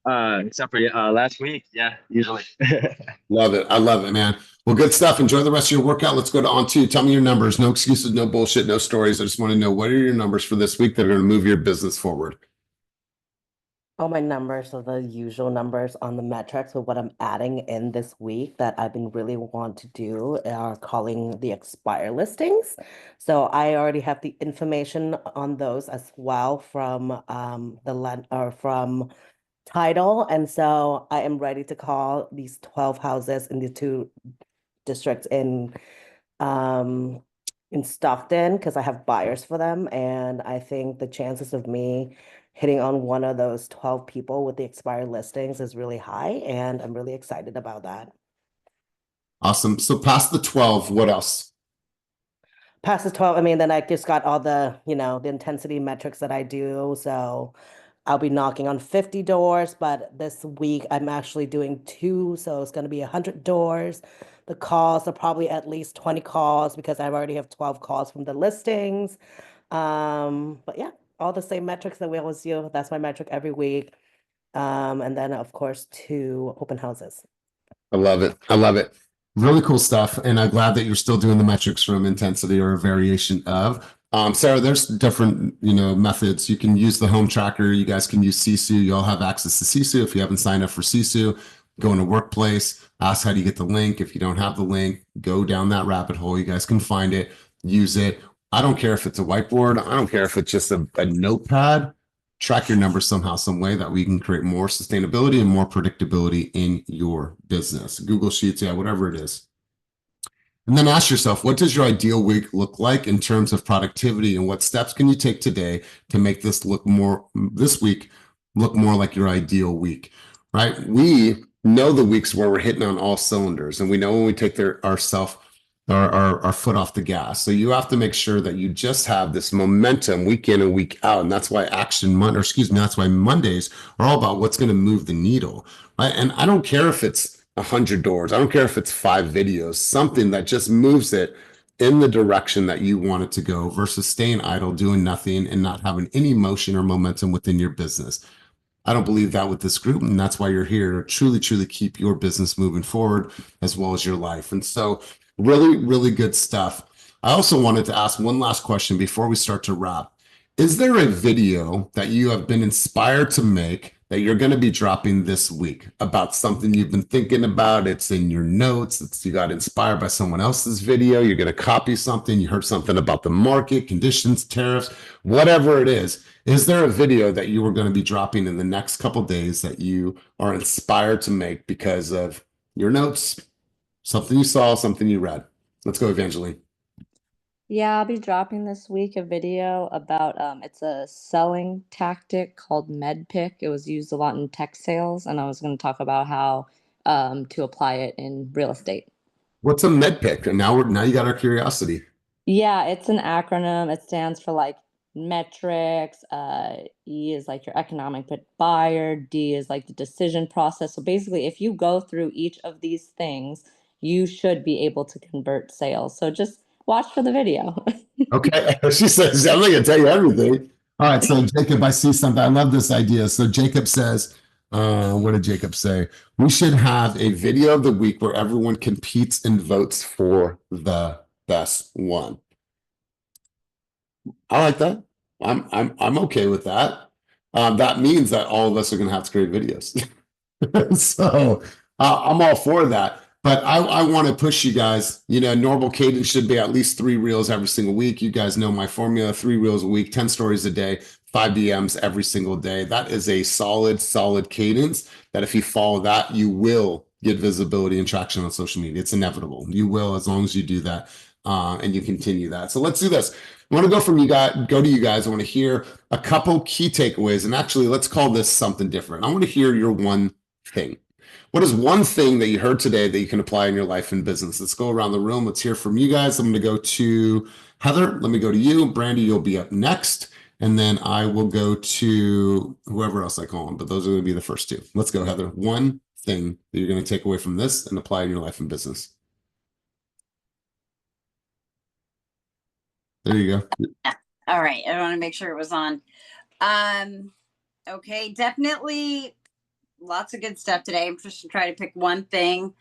Except for last week, yeah, usually. Love it. I love it, man. Well, good stuff. Enjoy the rest of your workout. Let's go to on 2. Tell me your numbers. No excuses, no bullshit, no stories. I just want to know what are your numbers for this week that are going to move your business forward. All my numbers are the usual numbers on the metrics, but what I'm adding in this week that I've been really want to do are calling the expire listings. So I already have the information on those as well from from title. And so I am ready to call these 12 houses in the 2 districts in Stockton because I have buyers for them. And I think the chances of me hitting on one of those 12 people with the expired listings is really high. And I'm really excited about that. Awesome. So past the 12, what else? Past the 12, I mean, then I just got all the, the intensity metrics that I do. So I'll be knocking on 50 doors, but this week I'm actually doing 2. So it's going to be 100 doors. The calls are probably at least 20 calls because I already have 12 calls from the listings. But yeah, all the same metrics that we always do. That's my metric every week. And then of course 2 open houses. I love it. I love it. Really cool stuff. And I'm glad that you're still doing the metrics from intensity or a variation of. Sarah, there's different, methods. You can use the home tracker. You guys can use Sisu. You all have access to Sisu. If you haven't signed up for Sisu, go into Workplace, ask how do you get the link. If you don't have the link, go down that rabbit hole. You guys can find it, use it. I don't care if it's a whiteboard. I don't care if it's just a notepad. Track your numbers somehow, some way that we can create more sustainability and more predictability in your business. Google Sheets, yeah, whatever it is. And then ask yourself, what does your ideal week look like in terms of productivity, and what steps can you take today to make this week look more like your ideal week, right? We know the weeks where we're hitting on all cylinders, and we know when we take our foot off the gas. So you have to make sure that you just have this momentum week in and week out. And that's why that's why Mondays are all about what's going to move the needle, right? And I don't care if it's 100 doors. I don't care if it's 5 videos, something that just moves it in the direction that you want it to go versus staying idle, doing nothing, and not having any motion or momentum within your business. I don't believe that with this group, and that's why you're here to truly, truly keep your business moving forward as well as your life. And so really, really good stuff. I also wanted to ask one last question before we start to wrap. Is there a video that you have been inspired to make that you're going to be dropping this week about something you've been thinking about? It's in your notes. You got inspired by someone else's video. You're going to copy something. You heard something about the market, conditions, tariffs, whatever it is. Is there a video that you were going to be dropping in the next couple of days that you are inspired to make because of your notes, something you saw, something you read? Let's go, Evangeline. Yeah, I'll be dropping this week a video about it's a selling tactic called MedPick. It was used a lot in tech sales, and I was going to talk about how to apply it in real estate. What's a med pick? And now you got our curiosity. Yeah, it's an acronym. It stands for like metrics. E is like your economic buyer. D is like the decision process. So basically, if you go through each of these things, you should be able to convert sales. So just watch for the video. Okay. She says, I'm not going to tell you everything. All right. So, Jacob, I see something. I love this idea. So, Jacob says, what did Jacob say? We should have a video of the week where everyone competes and votes for the best one. I like that. I'm okay with that. That means that all of us are going to have to create videos. So I'm all for that. But I want to push you guys. Normal cadence should be at least 3 reels every single week. You guys know my formula: 3 reels a week, 10 stories a day, 5 DMs every single day. That is a solid cadence that if you follow that, you will get visibility and traction on social media. It's inevitable. You will, as long as you do that and you continue that. So let's do this. I want to go to you guys. I want to hear a couple key takeaways. And actually, let's call this something different. I want to hear your one thing. What is one thing that you heard today that you can apply in your life and business? Let's go around the room. Let's hear from you guys. I'm going to go to Heather. Let me go to you. Brandy, you'll be up next. And then I will go to whoever else I call on, but those are going to be the first 2. Let's go, Heather. One thing that you're going to take away from this and apply in your life and business. There you go. All right. I want to make sure it was on. Okay. Definitely lots of good stuff today. I'm just trying to pick one thing.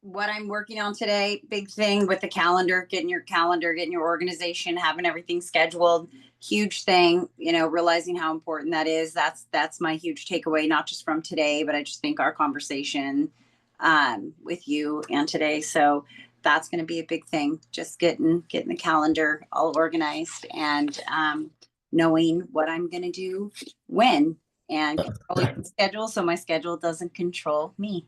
What I'm working on today, big thing with the calendar, getting your organization, having everything scheduled, huge thing, realizing how important that is. That's my huge takeaway, not just from today, but I just think our conversation with you and today. So that's going to be a big thing, just getting the calendar all organized and knowing what I'm going to do when, and controlling the schedule so my schedule doesn't control me.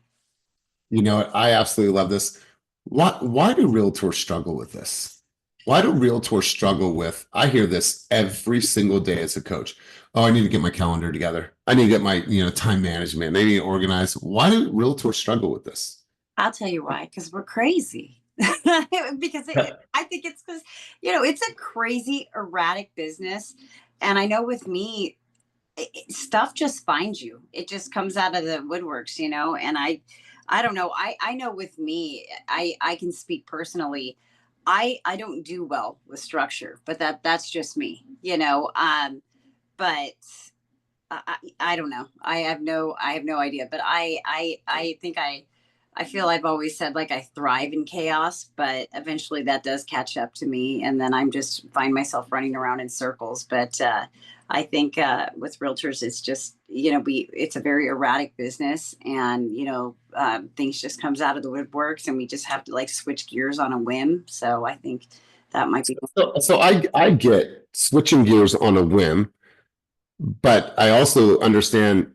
You know what? I absolutely love this. Why do realtors struggle with this? Why do realtors struggle with, I hear this every single day as a coach. Oh, I need to get my calendar together. I need to get my, time management. I need to organize. Why do realtors struggle with this? I'll tell you why, because we're crazy. I think it's because, it's a crazy, erratic business. And I know with me, stuff just finds you. It just comes out of the woodworks, and I don't know. I know with me, I can speak personally. I don't do well with structure, but that's just me, but I don't know. I have no idea, but I think I feel I've always said like I thrive in chaos, but eventually that does catch up to me, and then I'm just find myself running around in circles. But I think with realtors, it's just it's a very erratic business, and things just comes out of the woodworks, and we just have to like switch gears on a whim. So I think that might be. So I get switching gears on a whim, but I also understand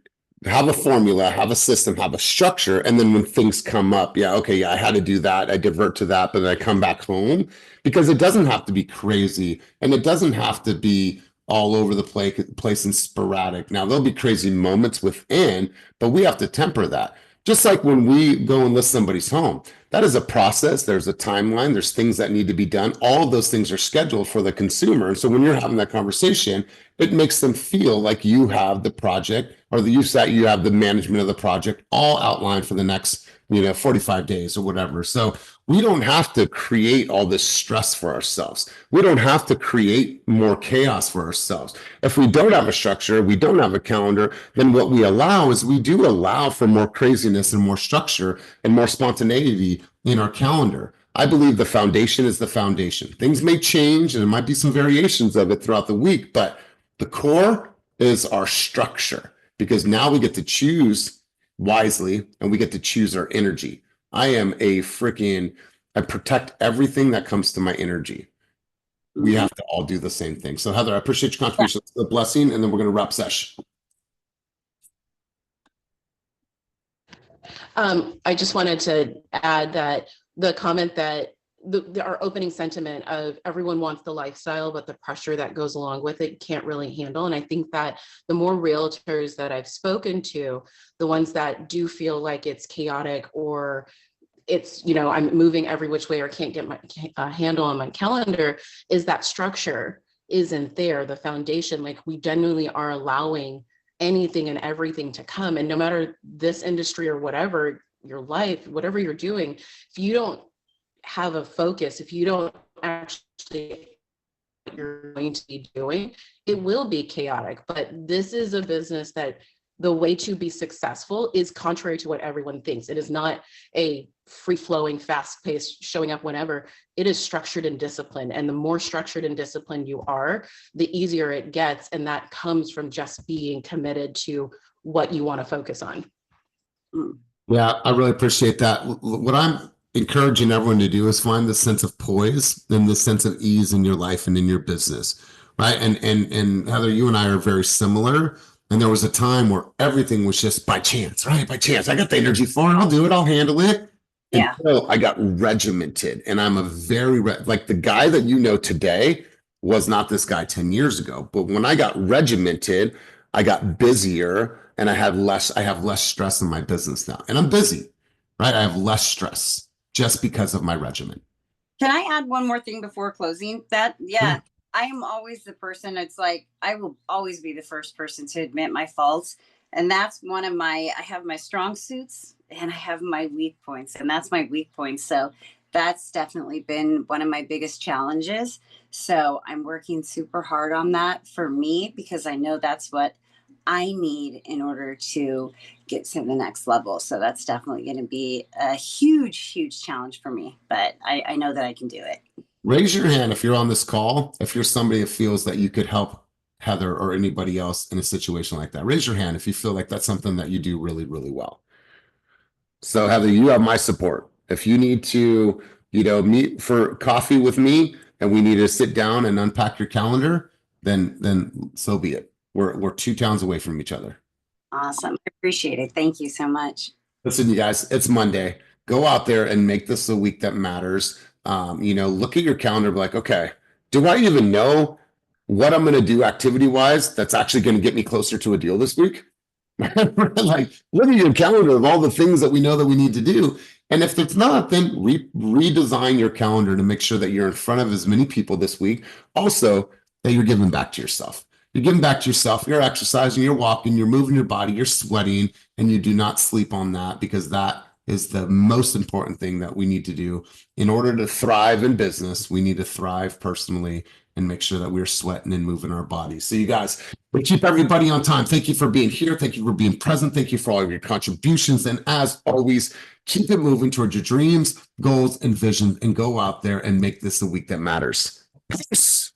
have a formula, have a system, have a structure, and then when things come up, yeah, okay, yeah, I had to do that, I divert to that, but then I come back home because it doesn't have to be crazy and it doesn't have to be all over the place and sporadic. Now there'll be crazy moments within, but we have to temper that. Just like when we go and list somebody's home, that is a process. There's a timeline. There's things that need to be done. All of those things are scheduled for the consumer. And so when you're having that conversation, it makes them feel like you have the project or you have the management of the project all outlined for the next 45 days or whatever. So we don't have to create all this stress for ourselves. We don't have to create more chaos for ourselves. If we don't have a structure, we don't have a calendar, then what we allow is we do allow for more craziness and more structure and more spontaneity in our calendar. I believe the foundation is the foundation. Things may change and there might be some variations of it throughout the week, but the core is our structure because now we get to choose wisely and we get to choose our energy. I protect everything that comes to my energy. We have to all do the same thing. So Heather, I appreciate your contribution. It's a blessing, and then we're going to wrap session. I just wanted to add that the comment that our opening sentiment of everyone wants the lifestyle, but the pressure that goes along with it can't really handle. And I think that the more realtors that I've spoken to, the ones that do feel like it's chaotic or it's, I'm moving every which way or can't get my handle on my calendar, is that structure isn't there. The foundation, like we genuinely are allowing anything and everything to come. And no matter this industry or whatever, your life, whatever you're doing, if you don't have a focus, if you don't actually what you're going to be doing, it will be chaotic. But this is a business that the way to be successful is contrary to what everyone thinks. It is not a free-flowing, fast-paced, showing up whenever. It is structured and disciplined. And the more structured and disciplined you are, the easier it gets. And that comes from just being committed to what you want to focus on. Yeah, I really appreciate that. What I'm encouraging everyone to do is find the sense of poise and the sense of ease in your life and in your business, right? And Heather, you and I are very similar. And there was a time where everything was just by chance, right? By chance. I got the energy for it. I'll do it. I'll handle it. Yeah. Until I got regimented. And I'm a very, like the guy that you know today was not this guy 10 years ago. But when I got regimented, I got busier and I have less stress in my business now. And I'm busy, right? I have less stress just because of my regimen. Can I add one more thing before closing? Yeah. I am always the person, it's like, I will always be the first person to admit my faults. And that's I have my strong suits and I have my weak points, and that's my weak point. So that's definitely been one of my biggest challenges. So I'm working super hard on that for me, because I know that's what I need in order to get to the next level. So that's definitely going to be a huge, huge challenge for me, but I know that I can do it. Raise your hand if you're on this call, if you're somebody that feels that you could help Heather or anybody else in a situation like that. Raise your hand if you feel like that's something that you do really, really well. So Heather, you have my support. If you need to, meet for coffee with me and we need to sit down and unpack your calendar, then so be it. We're 2 towns away from each other. Awesome. I appreciate it. Thank you so much. Listen, you guys, it's Monday. Go out there and make this a week that matters. Look at your calendar, be like, okay, do I even know what I'm going to do activity-wise that's actually going to get me closer to a deal this week? Like, look at your calendar of all the things that we know that we need to do. And if it's not, then redesign your calendar to make sure that you're in front of as many people this week. Also, that you're giving back to yourself. You're giving back to yourself. You're exercising, you're walking, you're moving your body, you're sweating, and you do not sleep on that, because that is the most important thing that we need to do. In order to thrive in business, we need to thrive personally and make sure that we're sweating and moving our bodies. So you guys, we keep everybody on time. Thank you for being here. Thank you for being present. Thank you for all of your contributions. And as always, keep it moving towards your dreams, goals, and visions, and go out there and make this a week that matters. Peace.